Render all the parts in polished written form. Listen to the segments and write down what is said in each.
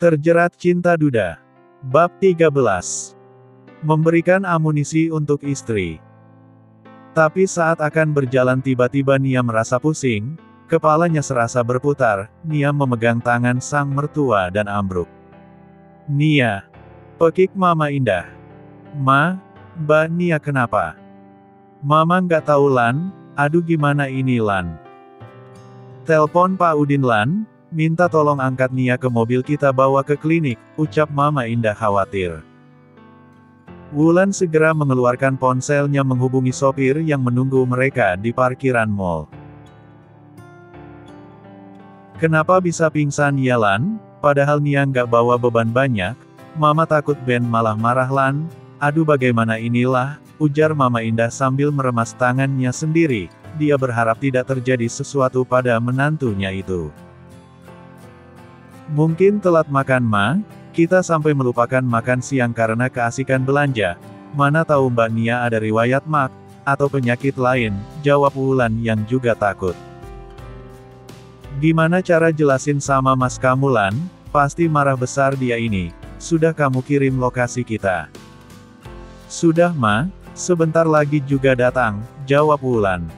Terjerat cinta duda. Bab 13. Memberikan amunisi untuk istri. Tapi saat akan berjalan tiba-tiba Nia merasa pusing, kepalanya serasa berputar, Nia memegang tangan sang mertua dan ambruk. "Nia," pekik Mama Indah. Mbak Nia kenapa?" "Mama nggak tahu Lan, aduh gimana ini Lan. Telepon Pak Udin Lan, minta tolong angkat Nia ke mobil kita bawa ke klinik," ucap Mama Indah khawatir. Wulan segera mengeluarkan ponselnya menghubungi sopir yang menunggu mereka di parkiran mall. "Kenapa bisa pingsan ya Lan? Padahal Nia nggak bawa beban banyak. Mama takut Ben malah marah Lan. Aduh bagaimana inilah," ujar Mama Indah sambil meremas tangannya sendiri. Dia berharap tidak terjadi sesuatu pada menantunya itu. "Mungkin telat makan Ma, kita sampai melupakan makan siang karena keasikan belanja. Mana tahu Mbak Nia ada riwayat MAK, atau penyakit lain," jawab Wulan yang juga takut. "Gimana cara jelasin sama Mas kamu Lan, pasti marah besar dia ini. Sudah kamu kirim lokasi kita?" "Sudah Ma, sebentar lagi juga datang," jawab Wulan.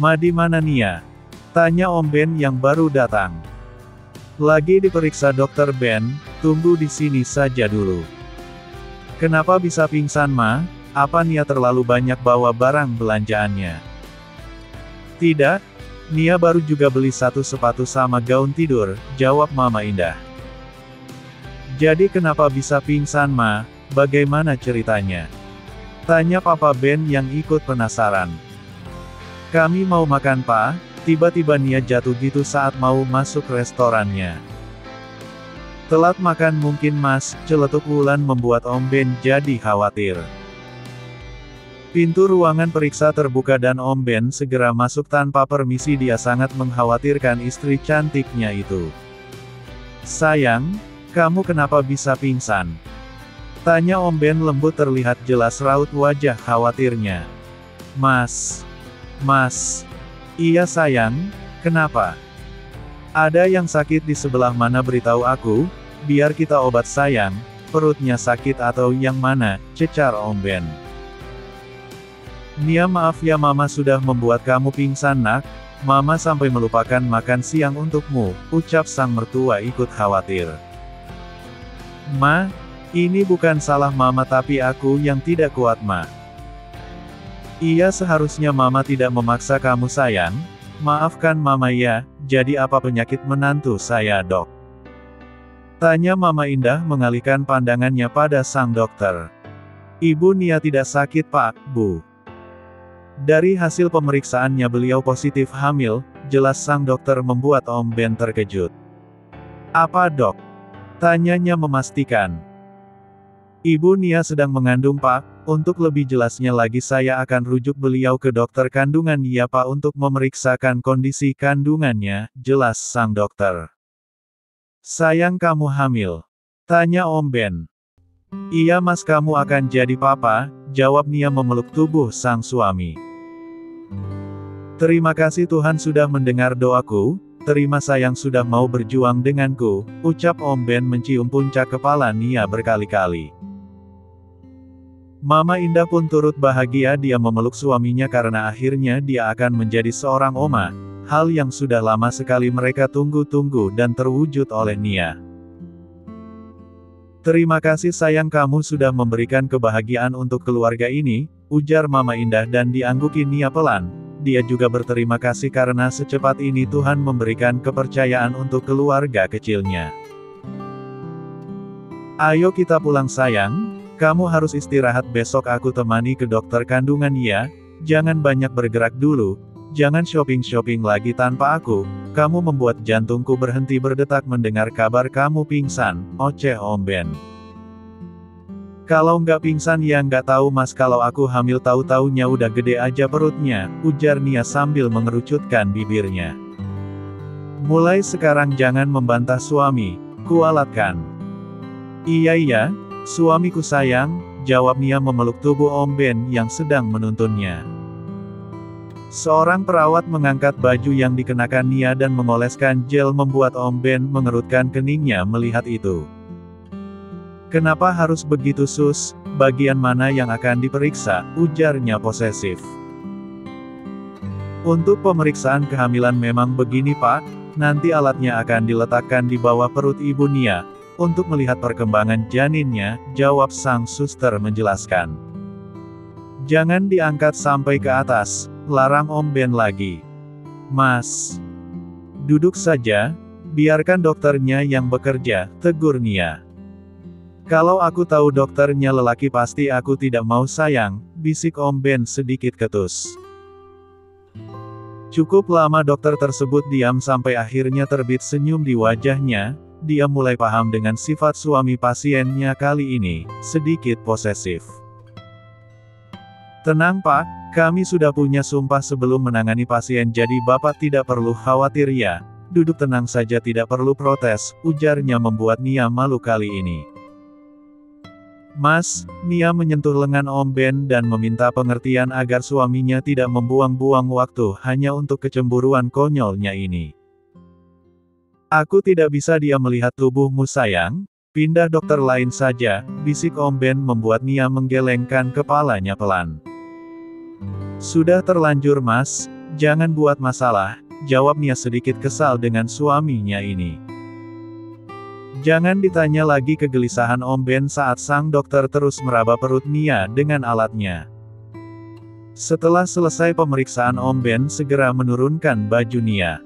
"Ma di mana Nia?" tanya Om Ben yang baru datang. "Lagi diperiksa dokter Ben, tunggu di sini saja dulu." "Kenapa bisa pingsan Ma? Apa Nia terlalu banyak bawa barang belanjaannya?" "Tidak, Nia baru juga beli satu sepatu sama gaun tidur," jawab Mama Indah. "Jadi kenapa bisa pingsan Ma? Bagaimana ceritanya?" tanya Papa Ben yang ikut penasaran. "Kami mau makan Pak, tiba-tiba Nia jatuh gitu saat mau masuk restorannya." "Telat makan mungkin Mas," celetuk Wulan membuat Om Ben jadi khawatir. Pintu ruangan periksa terbuka dan Om Ben segera masuk tanpa permisi. Dia sangat mengkhawatirkan istri cantiknya itu. "Sayang, kamu kenapa bisa pingsan?" tanya Om Ben lembut, terlihat jelas raut wajah khawatirnya. Mas. Iya sayang, kenapa? Ada yang sakit di sebelah mana beritahu aku, biar kita obat sayang, perutnya sakit atau yang mana, cecar Om Ben. "Nia maaf ya Mama sudah membuat kamu pingsan nak, Mama sampai melupakan makan siang untukmu," ucap sang mertua ikut khawatir. "Ma, ini bukan salah Mama tapi aku yang tidak kuat Ma. Iya seharusnya Mama tidak memaksa kamu sayang, maafkan Mama ya, jadi apa penyakit menantu saya Dok?" tanya Mama Indah mengalihkan pandangannya pada sang dokter. "Ibu Nia tidak sakit Pak, Bu. Dari hasil pemeriksaannya beliau positif hamil," jelas sang dokter membuat Om Ben terkejut. "Apa Dok?" tanyanya memastikan. "Ibu Nia sedang mengandung Pak, untuk lebih jelasnya lagi saya akan rujuk beliau ke dokter kandungan ya Pak untuk memeriksakan kondisi kandungannya," jelas sang dokter. "Sayang kamu hamil?" tanya Om Ben. "Iya Mas kamu akan jadi papa," jawab Nia memeluk tubuh sang suami. "Terima kasih Tuhan sudah mendengar doaku, terima sayang sudah mau berjuang denganku," ucap Om Ben mencium puncak kepala Nia berkali-kali. Mama Indah pun turut bahagia. Dia memeluk suaminya karena akhirnya dia akan menjadi seorang oma, hal yang sudah lama sekali mereka tunggu-tunggu dan terwujud oleh Nia. "Terima kasih sayang kamu sudah memberikan kebahagiaan untuk keluarga ini," ujar Mama Indah dan diangguki Nia pelan. Dia juga berterima kasih karena secepat ini Tuhan memberikan kepercayaan untuk keluarga kecilnya. "Ayo kita pulang sayang. Kamu harus istirahat besok aku temani ke dokter kandungan ya, jangan banyak bergerak dulu, jangan shopping-shopping lagi tanpa aku, kamu membuat jantungku berhenti berdetak mendengar kabar kamu pingsan," oceh Om Ben. "Kalau nggak pingsan ya nggak tahu Mas kalau aku hamil tahu-taunya udah gede aja perutnya," ujar Nia sambil mengerucutkan bibirnya. "Mulai sekarang jangan membantah suami, kualatkan." Iya, suamiku sayang," jawab Nia memeluk tubuh Om Ben yang sedang menuntunnya. Seorang perawat mengangkat baju yang dikenakan Nia dan mengoleskan gel membuat Om Ben mengerutkan keningnya melihat itu. Kenapa harus begitu sus? Bagian mana yang akan diperiksa? Ujarnya posesif. Untuk pemeriksaan kehamilan memang begini Pak, nanti alatnya akan diletakkan di bawah perut Ibu Nia, untuk melihat perkembangan janinnya, jawab sang suster menjelaskan. Jangan diangkat sampai ke atas, larang Om Ben lagi. Mas, duduk saja, biarkan dokternya yang bekerja, tegur Nia. Kalau aku tahu dokternya lelaki pasti aku tidak mau sayang, bisik Om Ben sedikit ketus. Cukup lama dokter tersebut diam sampai akhirnya terbit senyum di wajahnya, dia mulai paham dengan sifat suami pasiennya kali ini, sedikit posesif. Tenang Pak, kami sudah punya sumpah sebelum menangani pasien jadi Bapak tidak perlu khawatir ya, duduk tenang saja tidak perlu protes, ujarnya membuat Nia malu kali ini. Mas, Nia menyentuh lengan Om Ben dan meminta pengertian agar suaminya tidak membuang-buang waktu hanya untuk kecemburuan konyolnya ini. Aku tidak bisa dia melihat tubuhmu sayang, pindah dokter lain saja, bisik Om Ben membuat Nia menggelengkan kepalanya pelan. Sudah terlanjur Mas, jangan buat masalah, jawab Nia sedikit kesal dengan suaminya ini. Jangan ditanya lagi kegelisahan Om Ben saat sang dokter terus meraba perut Nia dengan alatnya. Setelah selesai pemeriksaan Om Ben segera menurunkan baju Nia.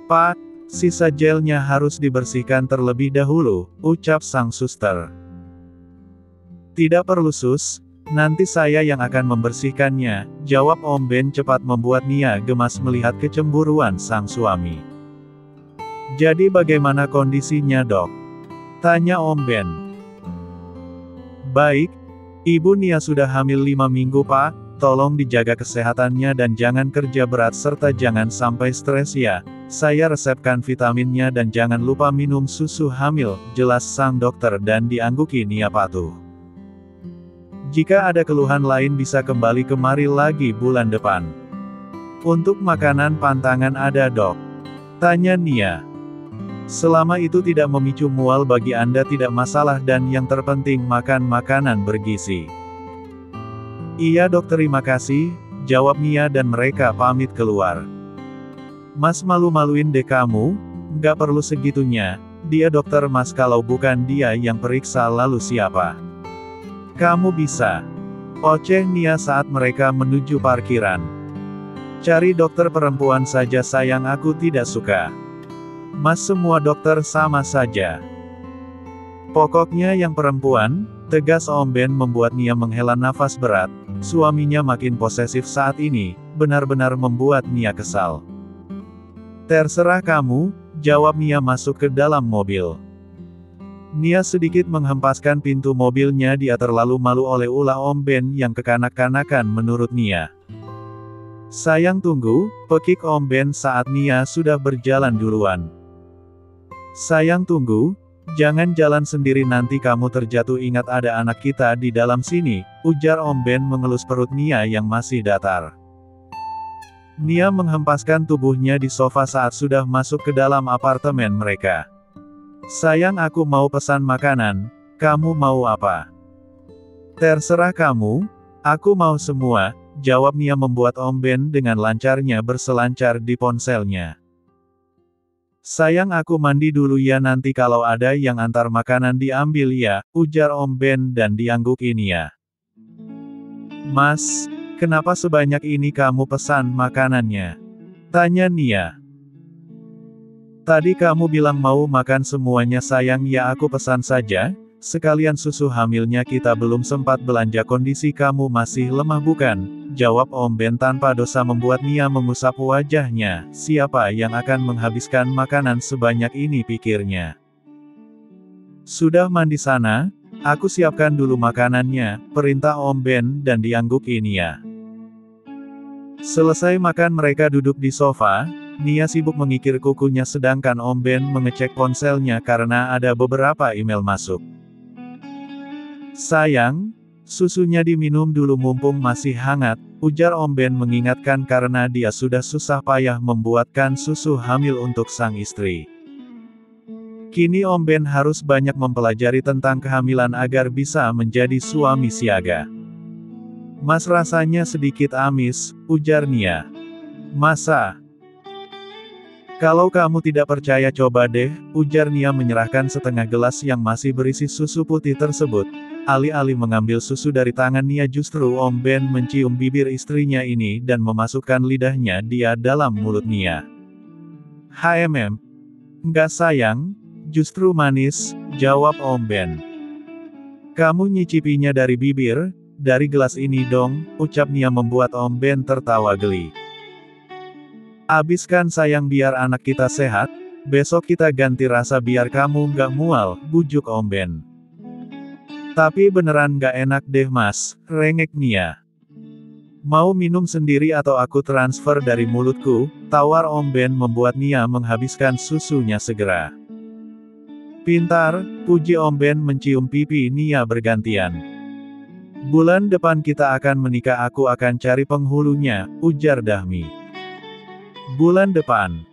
Pak, sisa gelnya harus dibersihkan terlebih dahulu, ucap sang suster. Tidak perlu sus, nanti saya yang akan membersihkannya, jawab Om Ben cepat membuat Nia gemas melihat kecemburuan sang suami. Jadi bagaimana kondisinya dok? Tanya Om Ben. Baik, Ibu Nia sudah hamil 5 minggu Pak, tolong dijaga kesehatannya dan jangan kerja berat serta jangan sampai stres ya, saya resepkan vitaminnya dan jangan lupa minum susu hamil, jelas sang dokter dan diangguki Nia patuh. Jika ada keluhan lain bisa kembali kemari lagi bulan depan. Untuk makanan pantangan ada dok? Tanya Nia. Selama itu tidak memicu mual bagi Anda tidak masalah dan yang terpenting makan makanan bergizi. Iya dok terima kasih, jawab Nia dan mereka pamit keluar. Mas malu-maluin deh kamu, nggak perlu segitunya, dia dokter Mas kalau bukan dia yang periksa lalu siapa? Kamu bisa. Oceh Nia saat mereka menuju parkiran. Cari dokter perempuan saja sayang aku tidak suka. Mas semua dokter sama saja. Pokoknya yang perempuan, tegas Om Ben membuat Nia menghela nafas berat, suaminya makin posesif saat ini, benar-benar membuat Nia kesal. Terserah kamu, jawab Nia masuk ke dalam mobil. Nia sedikit menghempaskan pintu mobilnya dia terlalu malu oleh ulah Om Ben yang kekanak-kanakan menurut Nia. Sayang tunggu, pekik Om Ben saat Nia sudah berjalan duluan. Sayang tunggu, jangan jalan sendiri nanti kamu terjatuh ingat ada anak kita di dalam sini, ujar Om Ben mengelus perut Nia yang masih datar. Nia menghempaskan tubuhnya di sofa saat sudah masuk ke dalam apartemen mereka. Sayang aku mau pesan makanan, kamu mau apa? Terserah kamu, aku mau semua, jawab Nia membuat Om Ben dengan lancarnya berselancar di ponselnya. Sayang aku mandi dulu ya nanti kalau ada yang antar makanan diambil ya, ujar Om Ben dan diangguki Nia. Mas, kenapa sebanyak ini kamu pesan makanannya? Tanya Nia. Tadi kamu bilang mau makan semuanya sayang ya aku pesan saja, sekalian susu hamilnya kita belum sempat belanja kondisi kamu masih lemah bukan? Jawab Om Ben tanpa dosa membuat Nia mengusap wajahnya, siapa yang akan menghabiskan makanan sebanyak ini pikirnya. Sudah mandi sana, aku siapkan dulu makanannya, perintah Om Ben dan diangguki Nia. Selesai makan mereka duduk di sofa, Nia sibuk mengikir kukunya sedangkan Om Ben mengecek ponselnya karena ada beberapa email masuk. Sayang, Susunya diminum dulu mumpung masih hangat, ujar Om Ben mengingatkan karena dia sudah susah payah membuatkan susu hamil untuk sang istri. Kini Om Ben harus banyak mempelajari tentang kehamilan agar bisa menjadi suami siaga. Mas rasanya sedikit amis, ujar Nia. Masa? Kalau kamu tidak percaya coba deh, ujar Nia menyerahkan setengah gelas yang masih berisi susu putih tersebut. Alih-alih mengambil susu dari tangan Nia justru Om Ben mencium bibir istrinya ini dan memasukkan lidahnya dia dalam mulut Nia. Enggak sayang, justru manis, jawab Om Ben. Kamu nyicipinya dari bibir, dari gelas ini dong, ucap Nia membuat Om Ben tertawa geli. Abiskan sayang biar anak kita sehat, besok kita ganti rasa biar kamu nggak mual, bujuk Om Ben. Tapi beneran nggak enak deh mas, rengek Nia. Mau minum sendiri atau aku transfer dari mulutku, tawar Om Ben membuat Nia menghabiskan susunya segera. Pintar, puji Om Ben mencium pipi Nia bergantian. Bulan depan kita akan menikah aku akan cari penghulunya, ujar Dahmi. Bulan depan?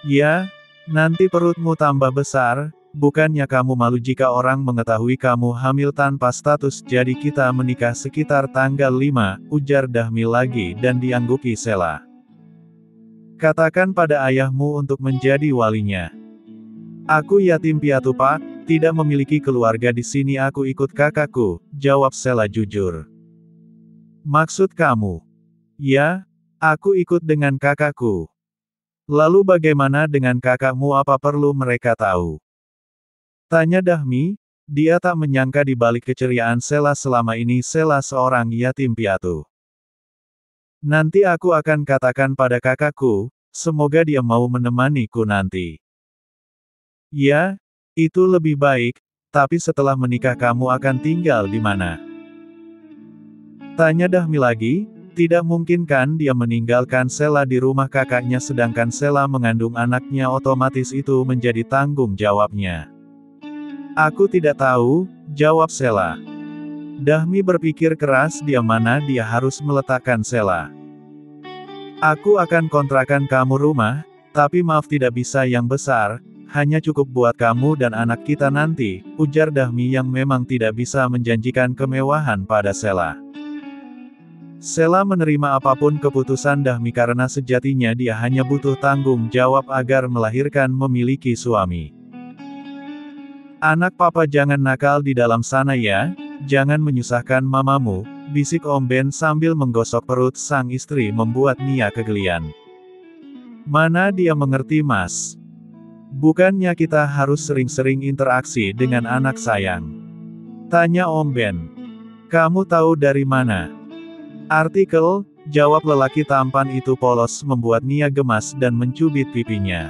Ya, nanti perutmu tambah besar, bukannya kamu malu jika orang mengetahui kamu hamil tanpa status jadi kita menikah sekitar tanggal 5, ujar Dahmi lagi dan dianggupi Sela. Katakan pada ayahmu untuk menjadi walinya. Aku yatim piatu pak, tidak memiliki keluarga di sini aku ikut kakakku, jawab Sela jujur. Maksud kamu? Ya, aku ikut dengan kakakku. Lalu bagaimana dengan kakakmu apa perlu mereka tahu? Tanya Dahmi, dia tak menyangka di balik keceriaan Sela selama ini Sela seorang yatim piatu. Nanti aku akan katakan pada kakakku, semoga dia mau menemaniku nanti. Ya, itu lebih baik, tapi setelah menikah kamu akan tinggal di mana? Tanya Dahmi lagi, tidak mungkin kan dia meninggalkan Sela di rumah kakaknya sedangkan Sela mengandung anaknya otomatis itu menjadi tanggung jawabnya. Aku tidak tahu, jawab Sela. Dahmi berpikir keras di mana dia harus meletakkan Sela. Aku akan kontrakan kamu rumah, tapi maaf tidak bisa yang besar, hanya cukup buat kamu dan anak kita nanti, ujar Dahmi yang memang tidak bisa menjanjikan kemewahan pada Sela. Sela menerima apapun keputusan Dahmi karena sejatinya dia hanya butuh tanggung jawab agar melahirkan memiliki suami. Anak papa jangan nakal di dalam sana ya, jangan menyusahkan mamamu, bisik Om Ben sambil menggosok perut sang istri membuat Nia kegelian. Mana dia mengerti mas? Bukannya kita harus sering-sering interaksi dengan anak sayang? Tanya Om Ben. Kamu tahu dari mana? Artikel, jawab lelaki tampan itu polos membuat Nia gemas dan mencubit pipinya.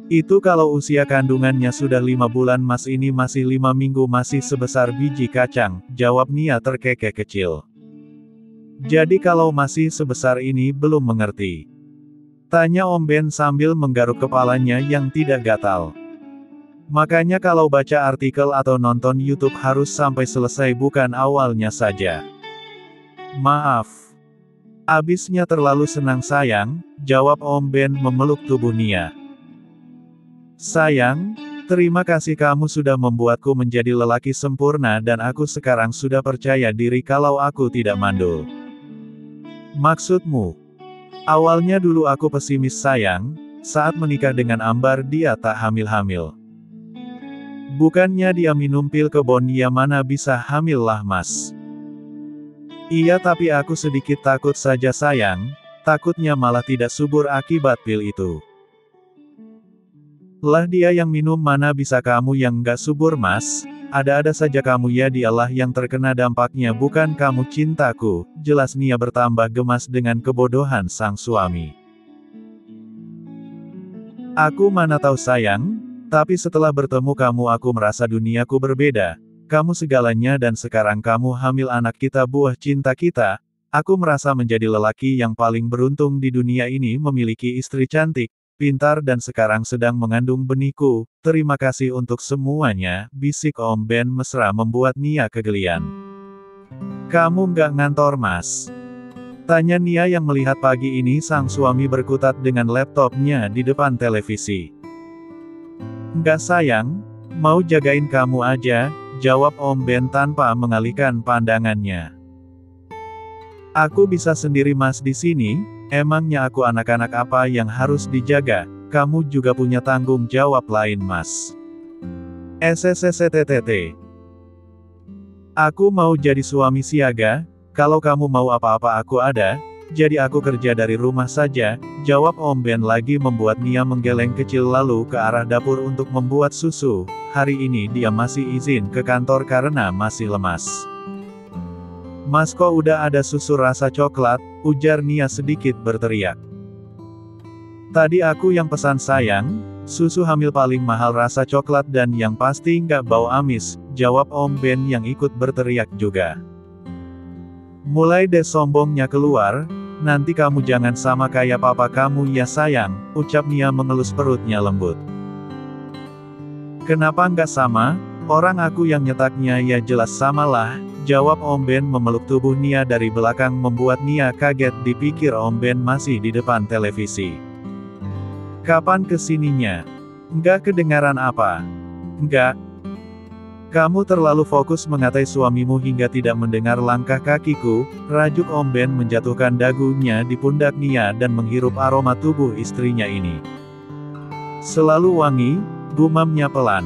Itu kalau usia kandungannya sudah 5 bulan mas ini masih 5 minggu masih sebesar biji kacang, jawab Nia terkekeh kecil. Jadi kalau masih sebesar ini belum mengerti? Tanya Om Ben sambil menggaruk kepalanya yang tidak gatal. Makanya kalau baca artikel atau nonton YouTube harus sampai selesai bukan awalnya saja. Maaf. Abisnya terlalu senang sayang, jawab Om Ben memeluk tubuh Nia. Sayang, terima kasih kamu sudah membuatku menjadi lelaki sempurna dan aku sekarang sudah percaya diri kalau aku tidak mandul. Maksudmu? Awalnya dulu aku pesimis sayang, saat menikah dengan Ambar dia tak hamil-hamil. Bukannya dia minum pil kebon ya mana bisa hamil lah mas. Iya tapi aku sedikit takut saja sayang, takutnya malah tidak subur akibat pil itu. Lah dia yang minum mana bisa kamu yang nggak subur mas, ada-ada saja kamu ya dialah yang terkena dampaknya bukan kamu cintaku, jelas Nia bertambah gemas dengan kebodohan sang suami. Aku mana tahu sayang, tapi setelah bertemu kamu aku merasa duniaku berbeda, kamu segalanya dan sekarang kamu hamil anak kita buah cinta kita, aku merasa menjadi lelaki yang paling beruntung di dunia ini memiliki istri cantik, pintar dan sekarang sedang mengandung benihku. Terima kasih untuk semuanya, bisik Om Ben mesra membuat Nia kegelian. Kamu nggak ngantor, Mas? Tanya Nia yang melihat pagi ini sang suami berkutat dengan laptopnya di depan televisi. Nggak sayang, mau jagain kamu aja, jawab Om Ben tanpa mengalihkan pandangannya. Aku bisa sendiri Mas di sini, emangnya aku anak-anak apa yang harus dijaga, kamu juga punya tanggung jawab lain Mas. SSSTTT. Aku mau jadi suami siaga, kalau kamu mau apa-apa aku ada, jadi aku kerja dari rumah saja, jawab Om Ben lagi membuat Nia menggeleng kecil lalu ke arah dapur untuk membuat susu. Hari ini dia masih izin ke kantor karena masih lemas. Mas kok udah ada susu rasa coklat, ujar Nia sedikit berteriak. Tadi aku yang pesan sayang, susu hamil paling mahal rasa coklat dan yang pasti nggak bau amis, jawab Om Ben yang ikut berteriak juga. Mulai deh sombongnya keluar, nanti kamu jangan sama kayak papa kamu ya sayang, ucap Nia mengelus perutnya lembut. Kenapa nggak sama? Orang aku yang nyetaknya ya jelas samalah, jawab Om Ben memeluk tubuh Nia dari belakang membuat Nia kaget dipikir Om Ben masih di depan televisi. Kapan kesininya? Nggak kedengaran apa? Nggak. Kamu terlalu fokus mengatai suamimu hingga tidak mendengar langkah kakiku, rajuk Om Ben menjatuhkan dagunya di pundak Nia dan menghirup aroma tubuh istrinya ini. Selalu wangi, gumamnya pelan.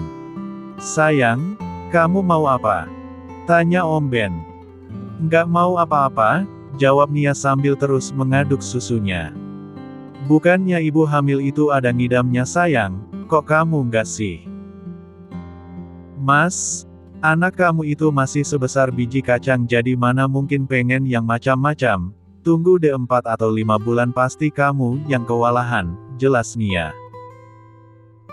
Sayang, kamu mau apa? Tanya Om Ben. Nggak mau apa-apa, jawab Nia sambil terus mengaduk susunya. Bukannya ibu hamil itu ada ngidamnya sayang, kok kamu nggak sih? Mas, anak kamu itu masih sebesar biji kacang jadi mana mungkin pengen yang macam-macam, tunggu deh 4 atau 5 bulan pasti kamu yang kewalahan, jelas Nia.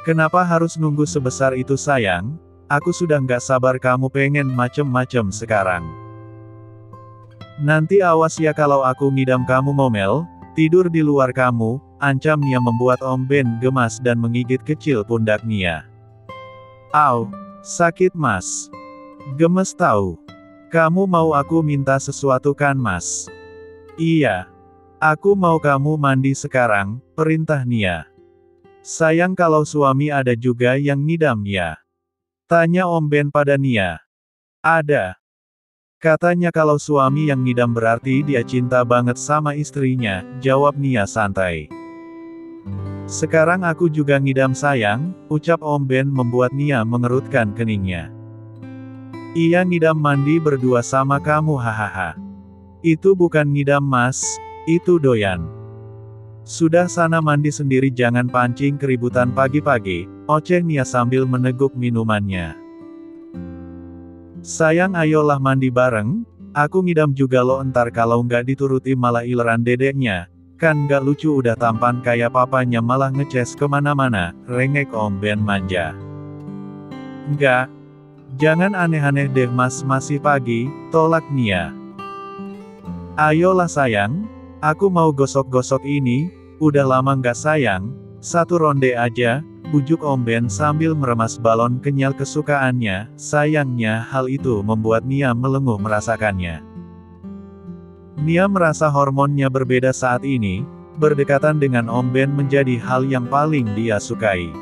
Kenapa harus nunggu sebesar itu sayang? Aku sudah nggak sabar kamu pengen macem-macem sekarang. Nanti awas ya kalau aku ngidam kamu ngomel, tidur di luar kamu, ancam Nia membuat Om Ben gemas dan menggigit kecil pundak Nia. Au, sakit Mas. Gemes tahu. Kamu mau aku minta sesuatu kan Mas? Iya. Aku mau kamu mandi sekarang, perintah Nia. Sayang kalau suami ada juga yang ngidam ya? Tanya Om Ben pada Nia. Ada. Katanya kalau suami yang ngidam berarti dia cinta banget sama istrinya, jawab Nia santai. Sekarang aku juga ngidam sayang, ucap Om Ben membuat Nia mengerutkan keningnya. Iya ngidam mandi berdua sama kamu hahaha. Itu bukan ngidam Mas, itu doyan. Sudah sana mandi sendiri jangan pancing keributan pagi-pagi, oceh Nia sambil meneguk minumannya. Sayang ayolah mandi bareng, aku ngidam juga lo entar kalau nggak dituruti malah ileran dedeknya, kan nggak lucu udah tampan kayak papanya malah ngeces kemana-mana, rengek Om Ben manja. Nggak. Jangan aneh-aneh deh Mas masih pagi, tolak Nia. Ayolah sayang, aku mau gosok-gosok ini, udah lama nggak sayang, 1 ronde aja, bujuk Om Ben sambil meremas balon kenyal kesukaannya, sayangnya hal itu membuat Nia melenguh merasakannya. Nia merasa hormonnya berbeda saat ini, berdekatan dengan Om Ben menjadi hal yang paling dia sukai.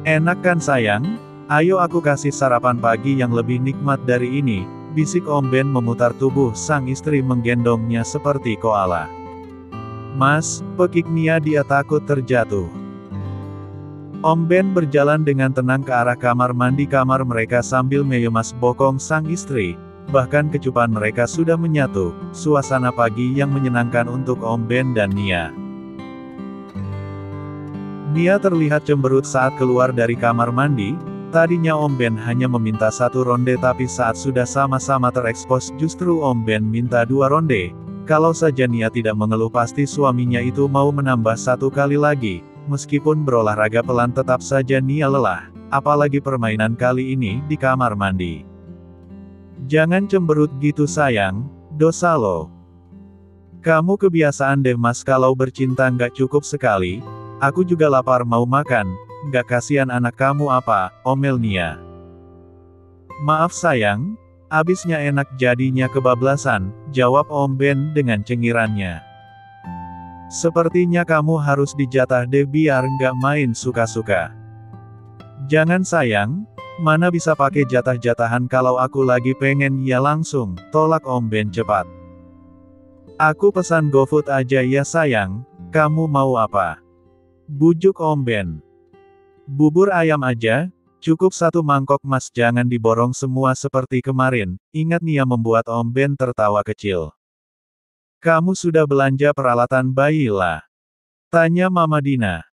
Enak kan sayang? Ayo aku kasih sarapan pagi yang lebih nikmat dari ini, bisik Om Ben memutar tubuh sang istri menggendongnya seperti koala. Mas, pekik Nia dia takut terjatuh. Om Ben berjalan dengan tenang ke arah kamar mandi kamar mereka sambil mengemas bokong sang istri, bahkan kecupan mereka sudah menyatu, suasana pagi yang menyenangkan untuk Om Ben dan Nia. Nia terlihat cemberut saat keluar dari kamar mandi. Tadinya Om Ben hanya meminta 1 ronde tapi saat sudah sama-sama terekspos justru Om Ben minta 2 ronde. Kalau saja Nia tidak mengeluh pasti suaminya itu mau menambah 1 kali lagi. Meskipun berolahraga pelan tetap saja Nia lelah. Apalagi permainan kali ini di kamar mandi. Jangan cemberut gitu sayang, dosa lo. Kamu kebiasaan deh mas kalau bercinta nggak cukup sekali. Aku juga lapar mau makan, nggak kasihan anak kamu apa, omel Nia. Maaf sayang, abisnya enak jadinya kebablasan, jawab Om Ben dengan cengirannya. Sepertinya kamu harus dijatah deh biar nggak main suka-suka. Jangan sayang, mana bisa pakai jatah-jatahan kalau aku lagi pengen ya langsung, tolak Om Ben cepat. Aku pesan GoFood aja ya sayang, kamu mau apa? Bujuk Om Ben. Bubur ayam aja, cukup satu mangkok mas jangan diborong semua seperti kemarin, ingat Nia membuat Om Ben tertawa kecil. Kamu sudah belanja peralatan bayi lah? Tanya Mama Dina.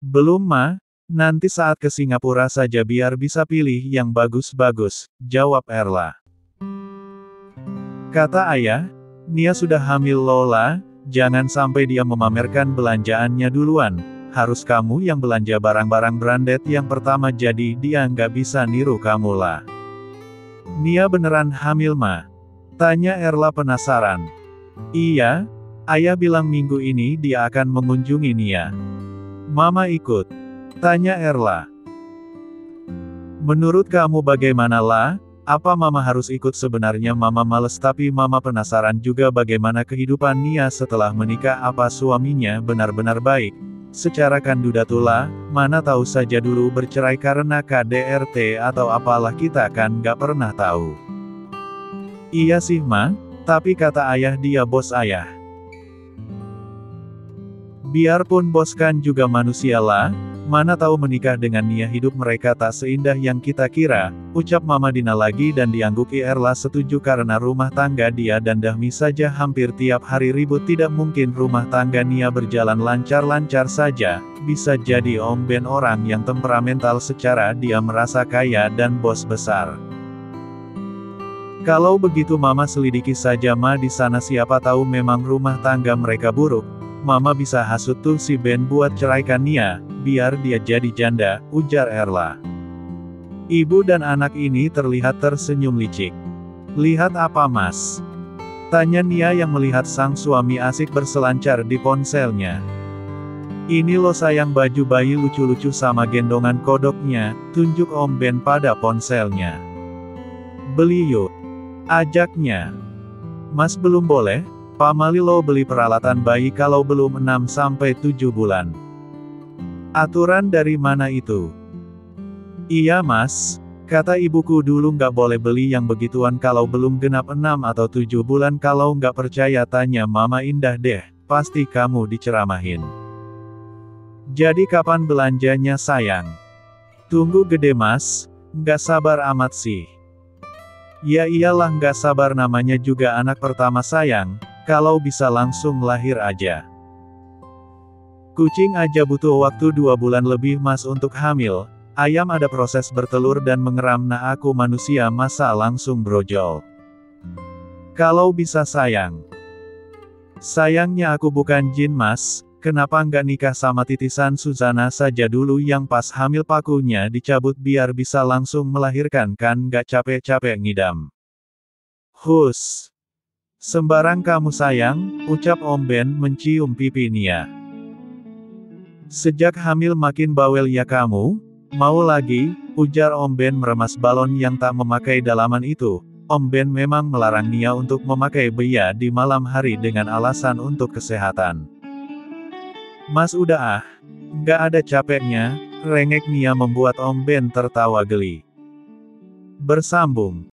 Belum ma, nanti saat ke Singapura saja biar bisa pilih yang bagus-bagus, jawab Erla. Kata ayah, Nia sudah hamil Lola, jangan sampai dia memamerkan belanjaannya duluan, harus kamu yang belanja barang-barang branded yang pertama jadi dia nggak bisa niru kamu lah. Nia beneran hamil ma? Tanya Erla penasaran. Iya, ayah bilang minggu ini dia akan mengunjungi Nia. Mama ikut? Tanya Erla. Menurut kamu bagaimana lah? Apa mama harus ikut? Sebenarnya mama males tapi mama penasaran juga bagaimana kehidupan Nia setelah menikah, apa suaminya benar-benar baik. Secara kandudatula, mana tahu saja dulu bercerai karena KDRT atau apalah kita kan nggak pernah tahu. Iya sih ma, tapi kata ayah dia bos ayah. Biarpun bos kan juga manusia lah, mana tahu menikah dengan Nia hidup mereka tak seindah yang kita kira, ucap Mama Dina lagi dan diangguki Erla setuju karena rumah tangga dia dan Dahmi saja hampir tiap hari ribut, tidak mungkin rumah tangga Nia berjalan lancar-lancar saja, bisa jadi Om Ben orang yang temperamental secara dia merasa kaya dan bos besar. Kalau begitu Mama selidiki saja ma di sana siapa tahu memang rumah tangga mereka buruk. Mama bisa hasut tuh si Ben buat ceraikan Nia, biar dia jadi janda, ujar Erla. Ibu dan anak ini terlihat tersenyum licik. Lihat apa mas? Tanya Nia yang melihat sang suami asik berselancar di ponselnya. Ini lo sayang baju bayi lucu-lucu sama gendongan kodoknya, tunjuk Om Ben pada ponselnya. Beli yuk. Ajaknya. Mas belum boleh? Pamali lo beli peralatan bayi kalau belum 6-7 bulan. Aturan dari mana itu? Iya mas, kata ibuku dulu nggak boleh beli yang begituan kalau belum genap 6 atau 7 bulan. Kalau nggak percaya tanya Mama Indah deh, pasti kamu diceramahin. Jadi kapan belanjanya sayang? Tunggu gede mas, nggak sabar amat sih. Ya iyalah nggak sabar namanya juga anak pertama sayang. Kalau bisa langsung lahir aja. Kucing aja butuh waktu 2 bulan lebih mas untuk hamil, ayam ada proses bertelur dan mengeram, nah aku manusia masa langsung brojol. Kalau bisa sayang. Sayangnya aku bukan jin mas, kenapa nggak nikah sama titisan Suzana saja dulu yang pas hamil pakunya dicabut biar bisa langsung melahirkan kan nggak capek-capek ngidam. Hus. Sembarang kamu sayang, ucap Om Ben mencium pipi Nia. Sejak hamil makin bawel ya kamu? Mau lagi? Ujar Om Ben meremas balon yang tak memakai dalaman itu. Om Ben memang melarang Nia untuk memakai bea di malam hari dengan alasan untuk kesehatan. Mas udah ah, nggak ada capeknya, rengek Nia membuat Om Ben tertawa geli. Bersambung.